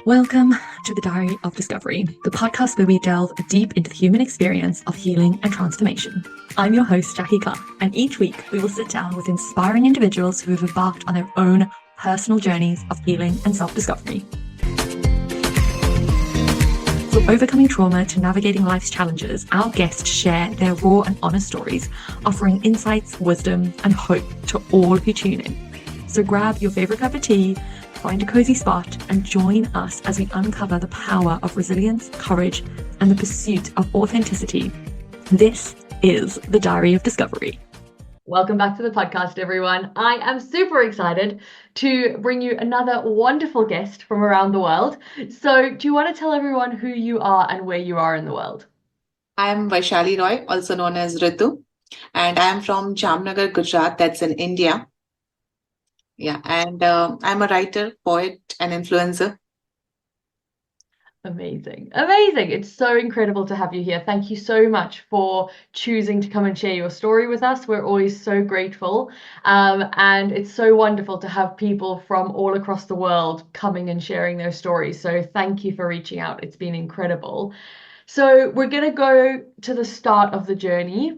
Welcome to the Diary of Discovery, the podcast where we delve deep into the human experience of healing and transformation. I'm your host, Jackie Clark, and each week we will sit down with inspiring individuals who have embarked on their own personal journeys of healing and self-discovery. From overcoming trauma to navigating life's challenges, our guests share their raw and honest stories, offering insights, wisdom, and hope to all who tune in. So grab your favorite cup of tea, find a cozy spot, and join us as we uncover the power of resilience, courage, and the pursuit of authenticity. This is the Diary of Discovery. Welcome back to the podcast, everyone. I am super excited to bring you another wonderful guest from around the world. So, do you want to tell everyone who you are and where you are in the world? I am Vaishali Roy, also known as Ritu, and I am from Jamnagar, Gujarat, that's in India. Yeah, and I'm a writer, poet, and influencer. Amazing. Amazing. It's so incredible to have you here. Thank you so much for choosing to come and share your story with us. We're always so grateful. And it's so wonderful to have people from all across the world coming and sharing their stories. So thank you for reaching out. It's been incredible. So we're going to go to the start of the journey.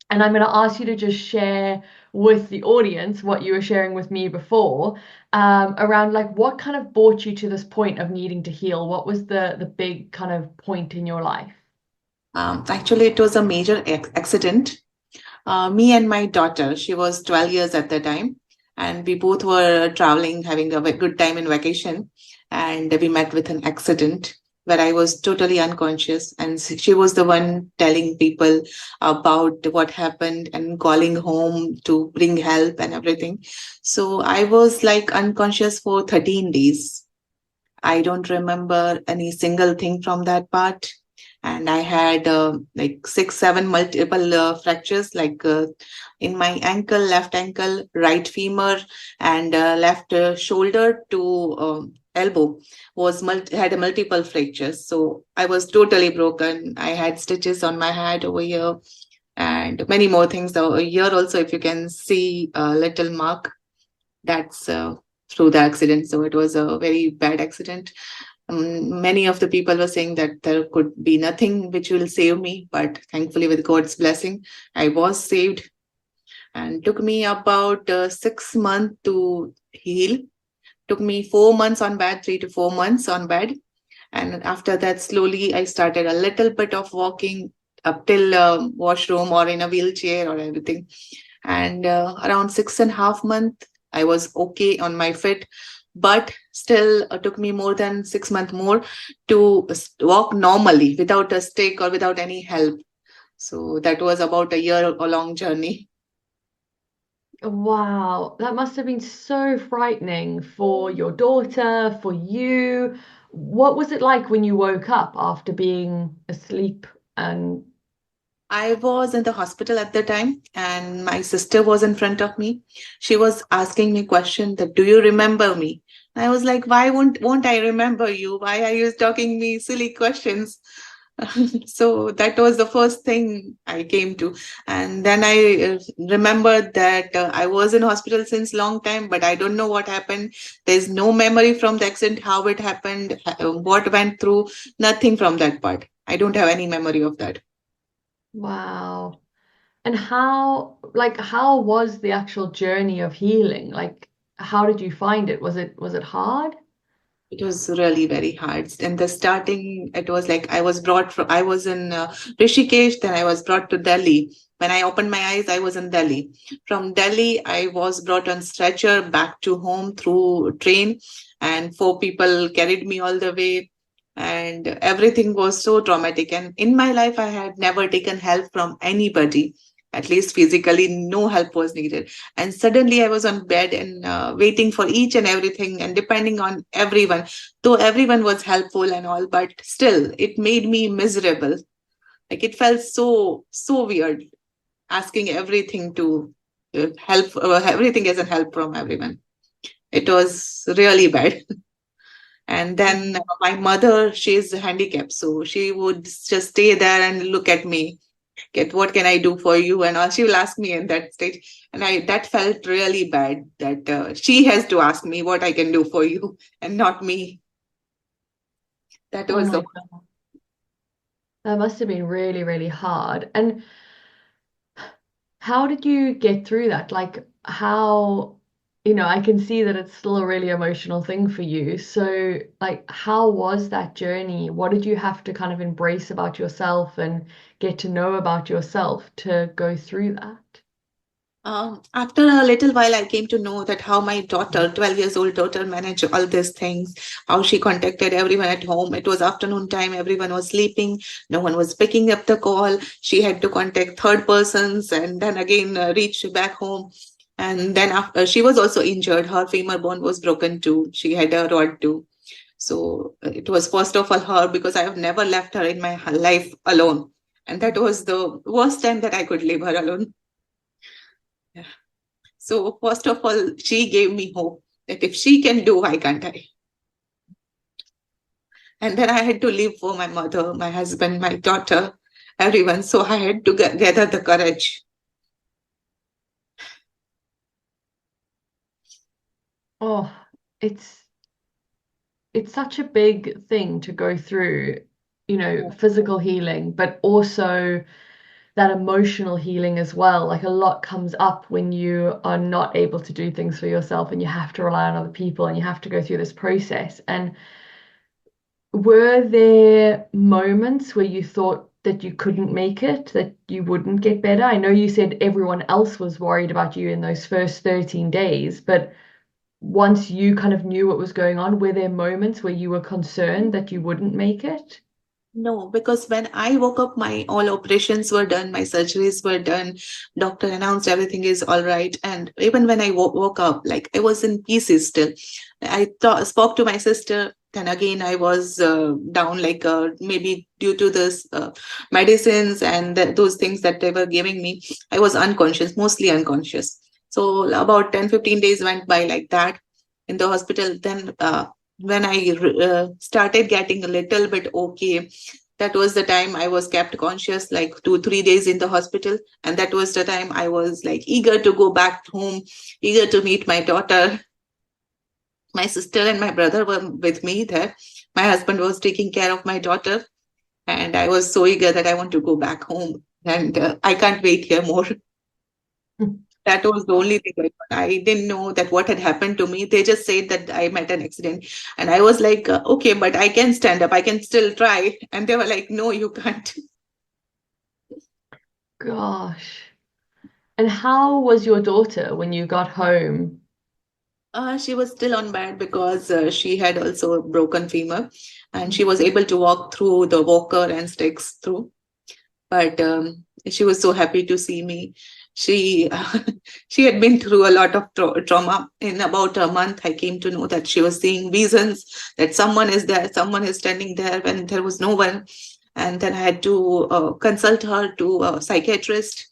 And I'm going to ask you to just share with the audience what you were sharing with me before, around like what kind of brought you to this point of needing to heal. What was the big kind of point in your life? Actually, it was a major accident. Me and my daughter, she was 12 years at the time, and we both were traveling, having a good time in vacation, and we met with an accident where I was totally unconscious, and she was the one telling people about what happened and calling home to bring help and everything. So I was like unconscious for 13 days. I don't remember any single thing from that part. And I had like 6, 7 multiple fractures, like in my ankle, left ankle, right femur, and left shoulder to elbow had a multiple fractures. So I was totally broken. I had stitches on my head over here, and many more things. So here also, if you can see a little mark, that's through the accident. So it was a very bad accident. Many of the people were saying that there could be nothing which will save me, but thankfully with God's blessing, I was saved, and took me about 6 months to heal. Took me 4 months on bed, 3 to 4 months on bed. And after that, slowly I started a little bit of walking up till washroom or in a wheelchair or everything. And around 6.5 months, I was okay on my feet, but still took me more than 6 months more to walk normally without a stick or without any help. So that was about a year long journey. Wow, that must have been so frightening for your daughter, for you. What was it like when you woke up after being asleep and I was in the hospital at the time, and my sister was in front of me. She was asking me question that, do you remember me? I was like, why won't I remember you? Why are you talking me silly questions? So that was the first thing I came to. And then I remembered that I was in hospital since long time, but I don't know what happened. There's no memory from the accident, how it happened, what went through, nothing from that part. I don't have any memory of that. wow. And how was the actual journey of healing? Like, how did you find it? Was it hard? It was really very hard. In the starting, it was like I was in Rishikesh, then I was brought to Delhi. When I opened my eyes, I was in Delhi. From Delhi, I was brought on stretcher back to home through train, and 4 people carried me all the way. And everything was so traumatic. And in my life, I had never taken help from anybody. At least physically, no help was needed. And suddenly I was on bed and waiting for each and everything and depending on everyone, though everyone was helpful and all, but still it made me miserable. Like it felt so weird asking everything to help, everything as a help from everyone. It was really bad. And then my mother, she's handicapped, so she would just stay there and look at me, get what can I do for you, and all. She will ask me in that stage, and I that felt really bad that she has to ask me what I can do for you and not me. That Oh was my the God. That must have been really, really hard. And how did you get through that? Like, how, I can see that it's still a really emotional thing for you. So, like, how was that journey? What did you have to kind of embrace about yourself and get to know about yourself to go through that? After a little while, I came to know that how my daughter, 12 years old daughter, managed all these things, how she contacted everyone at home. It was afternoon time, everyone was sleeping, no one was picking up the call. She had to contact third persons and then again reach back home. And then after, she was also injured. Her femur bone was broken too. She had a rod too. So it was first of all her because I have never left her in my life alone. And that was the worst time that I could leave her alone. Yeah. So first of all, she gave me hope that if she can do, why can't I? And then I had to live for my mother, my husband, my daughter, everyone. So I had to gather the courage. Oh, it's it's such a big thing to go through, physical healing, but also that emotional healing as well. Like a lot comes up when you are not able to do things for yourself and you have to rely on other people and you have to go through this process. And were there moments where you thought that you couldn't make it, that you wouldn't get better? I know you said everyone else was worried about you in those first 13 days, but once you kind of knew what was going on, were there moments where you were concerned that you wouldn't make it? No, because when I woke up, my all operations were done, my surgeries were done. Doctor announced everything is all right. And even when I woke up, like I was in pieces still. I spoke to my sister. Then again, I was down, like maybe due to this medicines and those things that they were giving me. I was unconscious, mostly unconscious. So about 10-15 days went by like that in the hospital. Then when I started getting a little bit okay, that was the time I was kept conscious, like 2-3 days in the hospital. And that was the time I was like eager to go back home, eager to meet my daughter. My sister and my brother were with me there. My husband was taking care of my daughter. And I was so eager that I want to go back home. And I can't wait here more. That was the only thing going on. I didn't know that what had happened to me. They just said that I met an accident. And I was like, okay, but I can stand up. I can still try. And they were like, no, you can't. Gosh. And how was your daughter when you got home? She was still on bed because she had also a broken femur and she was able to walk through the walker and sticks through. But she was so happy to see me. She she had been through a lot of trauma. In about a month, I came to know that she was seeing visions, that someone is there, someone is standing there when there was no one. And then I had to consult her to a psychiatrist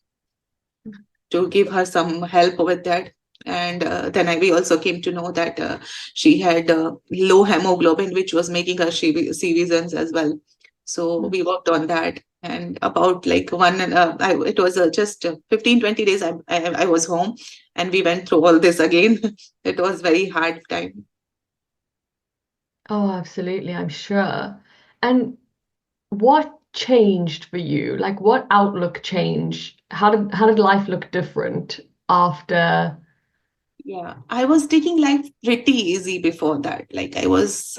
to give her some help with that. And then we also came to know that she had low hemoglobin, which was making her see visions as well. So we worked on that. And about like it was just 15, 20 days I was home and we went through all this again. It was very hard time. Oh, absolutely, I'm sure. And what changed for you? Like what outlook changed? How did life look different after? Yeah, I was taking life pretty easy before that. Like I was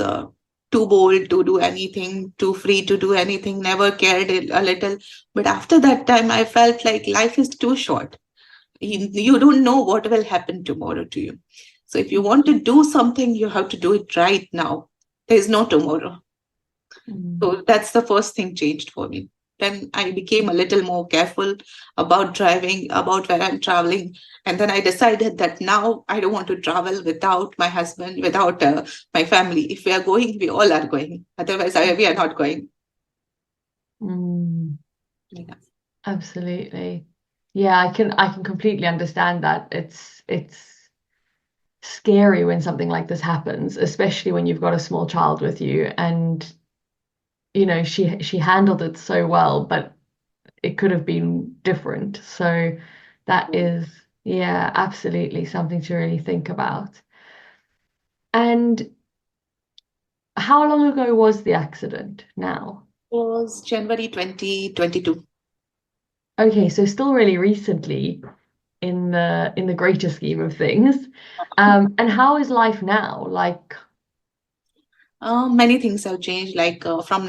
too bold to do anything, too free to do anything, never cared a little. But after that time, I felt like life is too short. You don't know what will happen tomorrow to you. So if you want to do something, you have to do it right now. There is no tomorrow. Mm. So that's the first thing changed for me. Then I became a little more careful about driving, about where I'm traveling. And then I decided that now I don't want to travel without my husband, without my family. If we are going, we all are going. Otherwise, we are not going. Mm, Yeah. absolutely. Yeah, I can completely understand that. It's scary when something like this happens, especially when you've got a small child with you and she handled it so well, but it could have been different. So that is, yeah, absolutely something to really think about. And How long ago was the accident now? Was January 2022. Okay, so still really recently in the greater scheme of things. And how is life now? Like, Many things have changed. Like from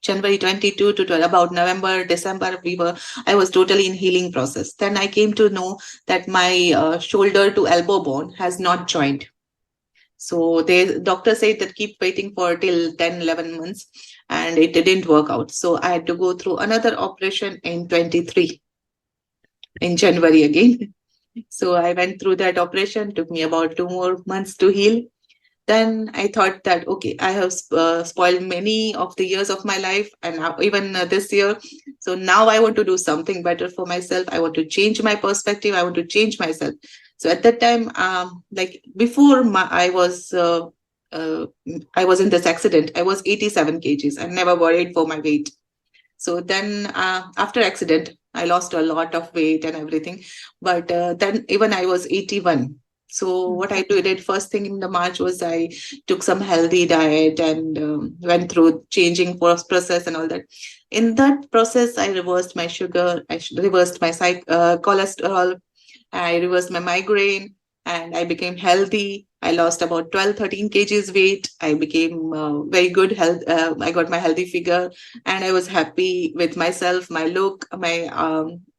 January 22 to about November, December, I was totally in healing process. Then I came to know that my shoulder to elbow bone has not joined. So the doctor said that keep waiting for till 10, 11 months, and it didn't work out. So I had to go through another operation in 23 in January again. So I went through that operation, took me about 2 more months to heal. Then I thought that, okay, I have spoiled many of the years of my life, and now, even this year. So now I want to do something better for myself. I want to change my perspective. I want to change myself. So at that time, like before uh, I was in this accident, I was 87 kgs. I never worried for my weight. So then after accident, I lost a lot of weight and everything. But then even I was 81. So what I did first thing in the March was I took some healthy diet and went through changing process and all that. In that process, I reversed my sugar, reversed my cholesterol, I reversed my migraine, and I became healthy. I lost about 12, 13 kgs weight. I became very good health. I got my healthy figure, and I was happy with myself, my look, my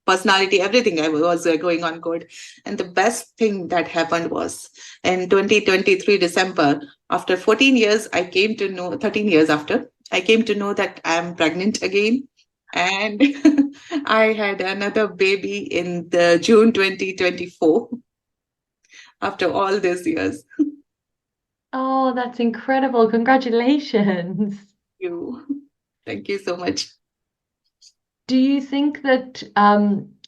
personality, everything. I was going on good. And the best thing that happened was in 2023 December, after 14 years, 13 years after, I came to know that I'm pregnant again. And I had another baby in the June 2024 after all these years. oh, that's incredible. Congratulations. You. Thank you so much. Do you think that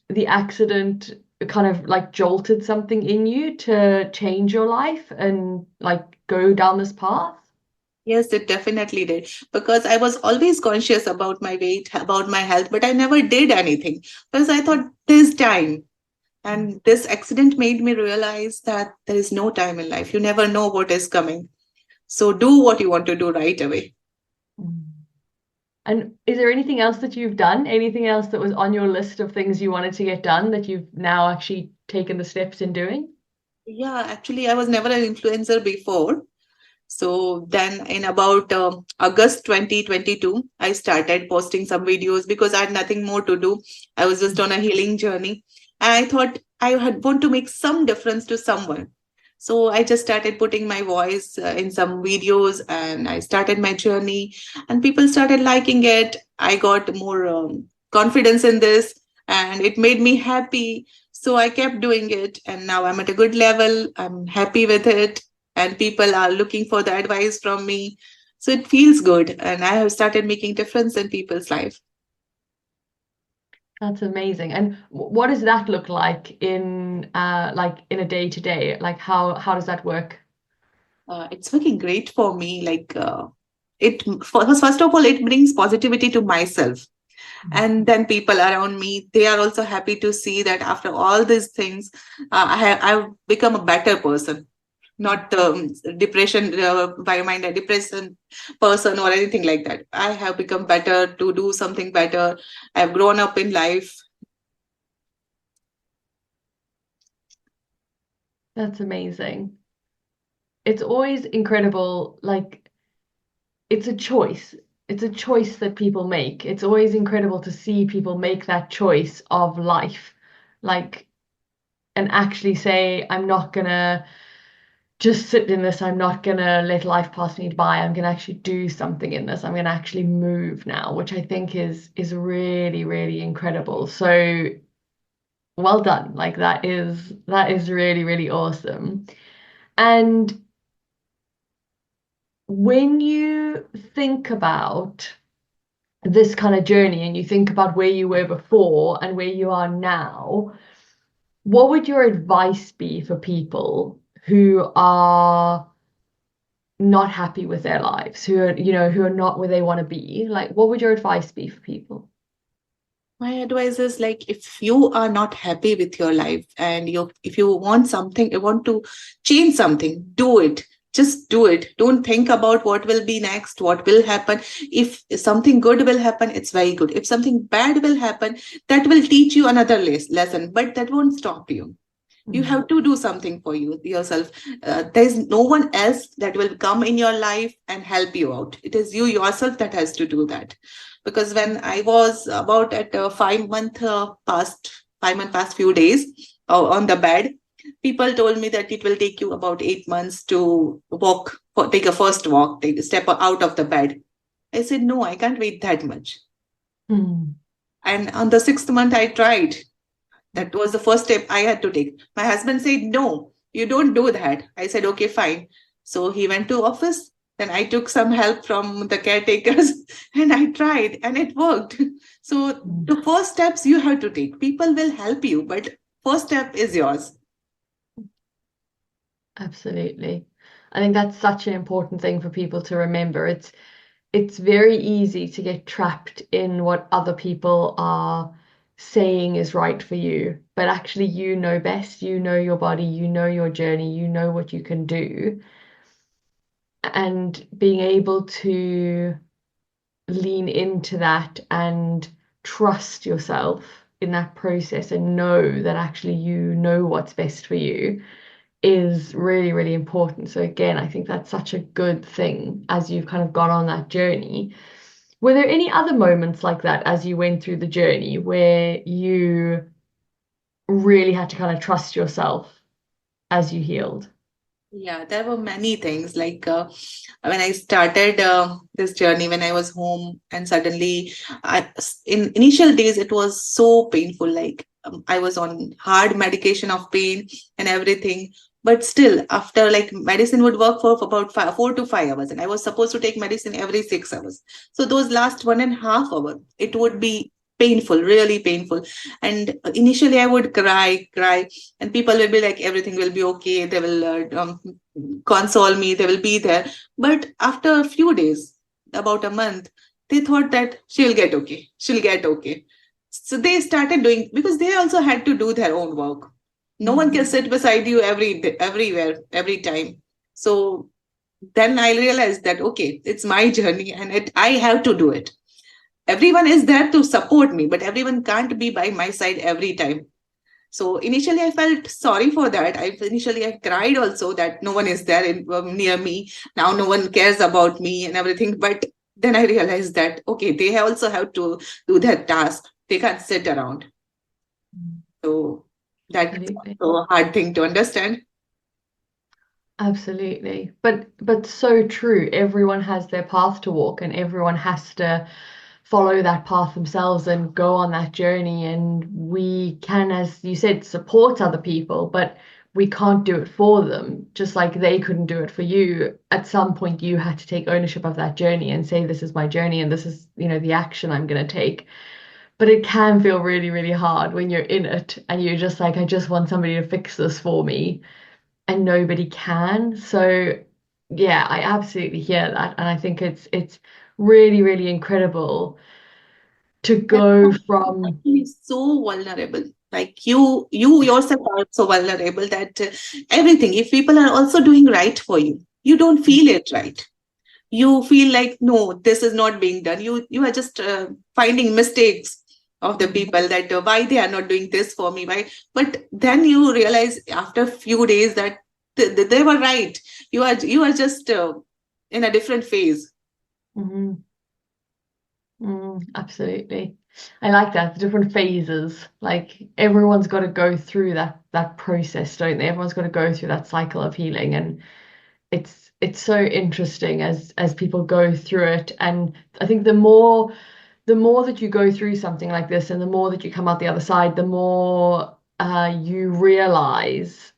the accident kind of like jolted something in you to change your life and like go down this path? Yes, it definitely did. Because I was always conscious about my weight, about my health, but I never did anything because I thought this time. And this accident made me realize that there is no time in life. You never know what is coming. So do what you want to do right away. Mm. And is there anything else that you've done? Anything else that was on your list of things you wanted to get done that you've now actually taken the steps in doing? Yeah, actually, I was never an influencer before. So then in about August 2022, I started posting some videos because I had nothing more to do. I was just on a healing journey. And I thought I had want to make some difference to someone. So I just started putting my voice in some videos and I started my journey and people started liking it. I got more confidence in this and it made me happy. So I kept doing it and now I'm at a good level. I'm happy with it and people are looking for the advice from me. So it feels good and I have started making difference in people's life. That's amazing. And what does that look like in a day to day? Like how does that work? It's working great for me. Like first of all, it brings positivity to myself. And then people around me, they are also happy to see that after all these things, I've become a better person, not depression, by mind a depression person or anything like that. I have become better to do something better. I've grown up in life. That's amazing. It's always incredible. Like it's a choice. It's a choice that people make. It's always incredible to see people make that choice of life. Like and actually say, I'm not gonna just sit in this. I'm not gonna let life pass me by. I'm gonna actually do something in this. I'm gonna actually move now, which I think is really, really incredible. So well done. Like that is really, really awesome. And when you think about this kind of journey and you think about where you were before and where you are now, what would your advice be for people who are not happy with their lives, who are not where they want to be? Like, what would your advice be for people? My advice is like if you are not happy with your life and if you want something, you want to change something, do it. just do it. Don't think about what will be next, what will happen. If something good will happen, it's very good. If something bad will happen, that will teach you another lesson, but that won't stop you. You have to do something for yourself. There's no one else that will come in your life and help you out. It is you yourself that has to do that. Because when I was about at 5 month past 5 month past few days on the bed, people told me that it will take you about 8 months to walk, take a first walk, take a step out of the bed. I said, no, I can't wait that much. Mm. And on the 6th month, I tried. That was the first step I had to take. My husband said, no, you don't do that. I said, okay, fine. So he went to office. Then I took some help from the caretakers and I tried and it worked. So the first steps you have to take. People will help you, but first step is yours. Absolutely. I think that's such an important thing for people to remember. It's very easy to get trapped in what other people are saying is right for you, but actually you know best. You know your body, you know your journey, you know what you can do. And being able to lean into that and trust yourself in that process and know that actually you know what's best for you is really, really important. So again, I think that's such a good thing as you've kind of gone on that journey. Were there any other moments like that as you went through the journey where you really had to kind of trust yourself as you healed? Yeah, there were many things. Like when I started this journey, when I was home, and suddenly, in initial days, it was so painful. Like I was on hard medication of pain and everything. But still, after like medicine would work for about 4 to 5 hours, and I was supposed to take medicine every 6 hours. So those last 1.5 hours, it would be painful, really painful. And initially, I would cry, and people will be like, everything will be okay, they will console me, they will be there. But after a few days, about a month, they thought that she'll get okay. So they started doing, because they also had to do their own work. No one can sit beside you everywhere every time. So then I realized that okay, it's my journey and I have to do it. Everyone is there to support me, but everyone can't be by my side every time. So initially, I felt sorry for that. I cried also that no one is there near me. Now no one cares about me and everything. But then I realized that, okay, they also have to do their task. They can't sit around. So that's Absolutely. also a hard thing to understand. Absolutely. But so true. Everyone has their path to walk and everyone has to follow that path themselves and go on that journey. And we can, as you said, support other people, but we can't do it for them, just like they couldn't do it for you. At some point, you had to take ownership of that journey and say, this is my journey and this is, the action I'm going to take. But it can feel really, really hard when you're in it and you're just like, I just want somebody to fix this for me and nobody can. So yeah, I absolutely hear that. And I think it's really, really incredible to That's go from actually so vulnerable. Like you yourself are so vulnerable that everything, if people are also doing right for you, you don't feel it right. You feel like no, this is not being done. You are just finding mistakes of the people that why they are not doing this for me, why. But then you realize after a few days that they were right. You are just in a different phase. Mhm. Absolutely. I like that, the different phases. Like everyone's got to go through that process, don't they? Everyone's got to go through that cycle of healing, and it's so interesting as people go through it. And I think the more that you go through something like this and the more that you come out the other side, the more you realize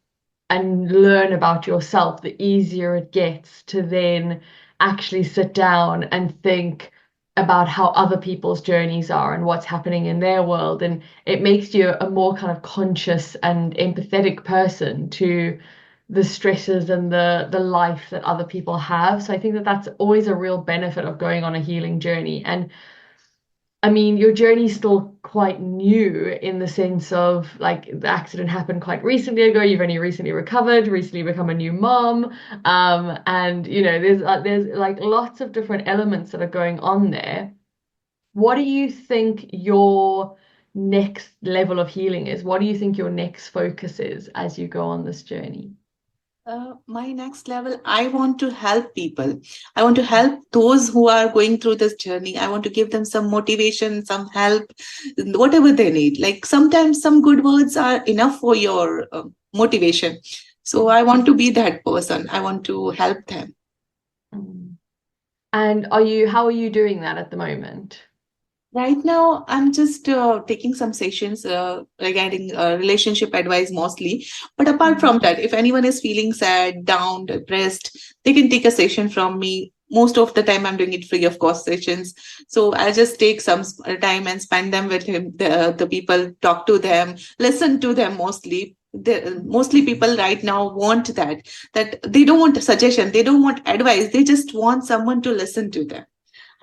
and learn about yourself, the easier it gets to then actually sit down and think about how other people's journeys are and what's happening in their world. And it makes you a more kind of conscious and empathetic person to the stresses and the life that other people have. So I think that that's always a real benefit of going on a healing journey. And I mean, your journey's still quite new in the sense of like the accident happened quite recently ago. You've only recently recovered, recently become a new mom, and there's like lots of different elements that are going on there. What do you think your next level of healing is? What do you think your next focus is as you go on this journey? My next level, I want to help people. I want to help those who are going through this journey. I want to give them some motivation, some help, whatever they need. Like sometimes some good words are enough for your motivation. So I want to be that person. I want to help them. Mm. And how are you doing that at the moment? Right now, I'm just taking some sessions regarding relationship advice mostly. But apart Mm. from that, if anyone is feeling sad, down, depressed, they can take a session from me. Most of the time, I'm doing it free of cost sessions. So I'll just take some time and spend them with him, the people, talk to them, listen to them mostly. Mostly people right now want that they don't want a suggestion, they don't want advice, they just want someone to listen to them.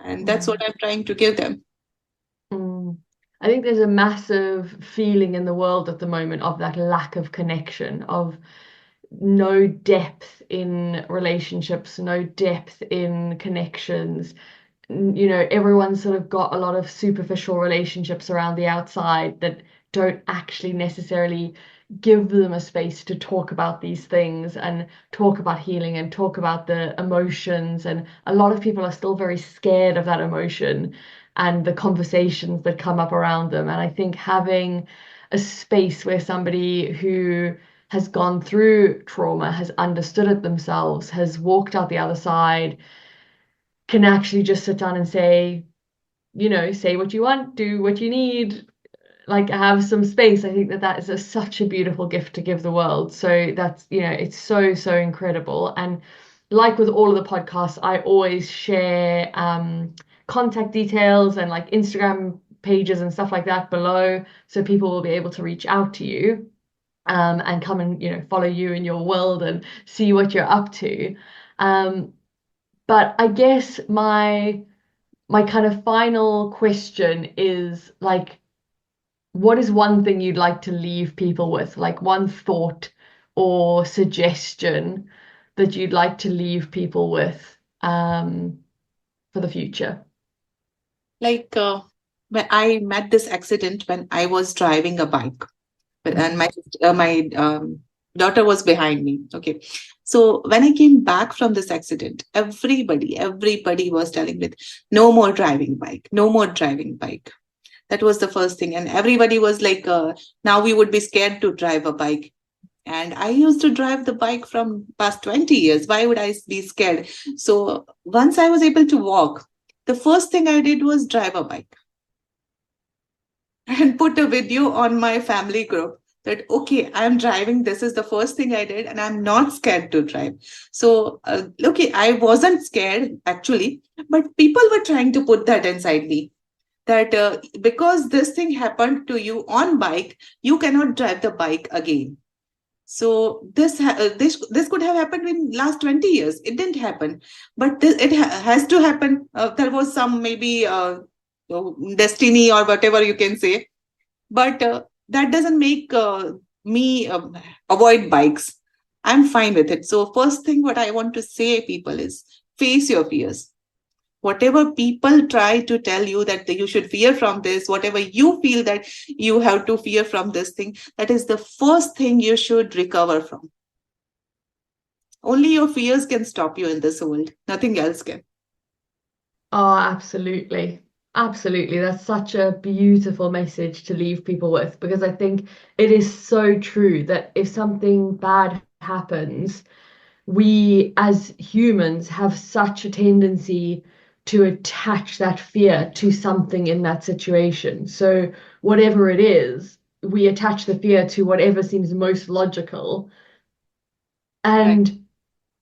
And that's what Mm. I'm trying to give them. Mm. I think there's a massive feeling in the world at the moment of that lack of connection, of no depth in relationships, no depth in connections. Everyone's sort of got a lot of superficial relationships around the outside that don't actually necessarily give them a space to talk about these things and talk about healing and talk about the emotions. And a lot of people are still very scared of that emotion and the conversations that come up around them. And I think having a space where somebody who has gone through trauma, has understood it themselves, has walked out the other side, can actually just sit down and say, say what you want, do what you need, like have some space. I think that that is such a beautiful gift to give the world. So that's, it's so, so incredible. And like with all of the podcasts, I always share contact details and like Instagram pages and stuff like that below, so people will be able to reach out to you and come and follow you in your world and see what you're up to. Um, but I guess my kind of final question is like, what is one thing you'd like to leave people with? Like one thought or suggestion that you'd like to leave people with for the future? Like when I met this accident when I was driving a bike, and my daughter was behind me. Okay, so when I came back from this accident, everybody was telling me, no more driving bike, no more driving bike. That was the first thing, and everybody was like, now we would be scared to drive a bike. And I used to drive the bike from past 20 years. Why would I be scared? So once I was able to walk, the first thing I did was drive a bike and put a video on my family group that, okay, I'm driving. This is the first thing I did, and I'm not scared to drive. So, okay, I wasn't scared actually, but people were trying to put that inside me that because this thing happened to you on bike, you cannot drive the bike again. So this could have happened in last 20 years. It didn't happen, but has to happen. There was some maybe destiny or whatever you can say, but that doesn't make me avoid bikes. I'm fine with it. So first thing what I want to say people is face your fears. Whatever people try to tell you that you should fear from this, whatever you feel that you have to fear from this thing, that is the first thing you should recover from. Only your fears can stop you in this world, nothing else can. Oh, absolutely. Absolutely. That's such a beautiful message to leave people with, because I think it is so true that if something bad happens, we as humans have such a tendency to attach that fear to something in that situation. So, whatever it is, we attach the fear to whatever seems most logical. Right. And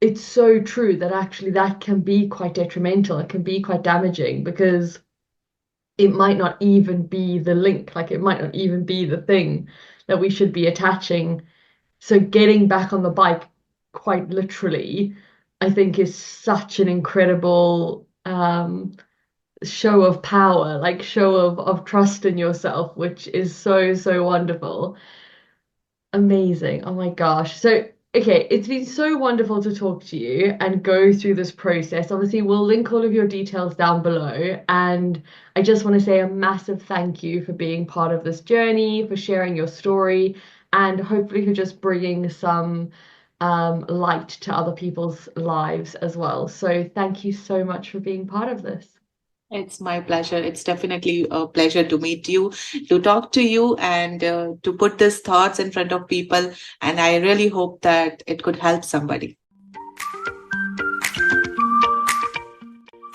it's so true that actually that can be quite detrimental. It can be quite damaging because it might not even be the link, like it might not even be the thing that we should be attaching. So getting back on the bike, quite literally, I think is such an incredible show of power, like show of trust in yourself, which is so, so wonderful. Amazing. Oh my gosh. So, okay, it's been so wonderful to talk to you and go through this process. Obviously, we'll link all of your details down below. And I just want to say a massive thank you for being part of this journey, for sharing your story, and hopefully for just bringing some light to other people's lives as well. So, thank you so much for being part of this. It's my pleasure. It's definitely a pleasure to meet you, to talk to you, and to put these thoughts in front of people. And I really hope that it could help somebody.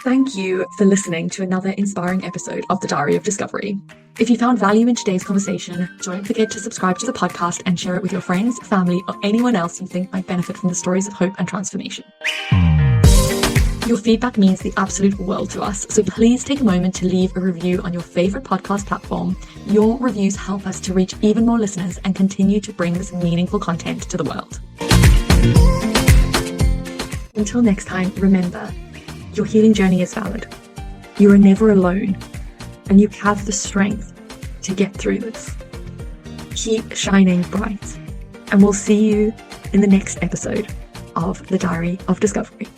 Thank you for listening to another inspiring episode of The Diary of Discovery. If you found value in today's conversation, don't forget to subscribe to the podcast and share it with your friends, family, or anyone else you think might benefit from the stories of hope and transformation. Your feedback means the absolute world to us, so please take a moment to leave a review on your favorite podcast platform. Your reviews help us to reach even more listeners and continue to bring this meaningful content to the world. Until next time, remember, your healing journey is valid. You are never alone, and you have the strength to get through this. Keep shining bright, and we'll see you in the next episode of The Diary of Discovery.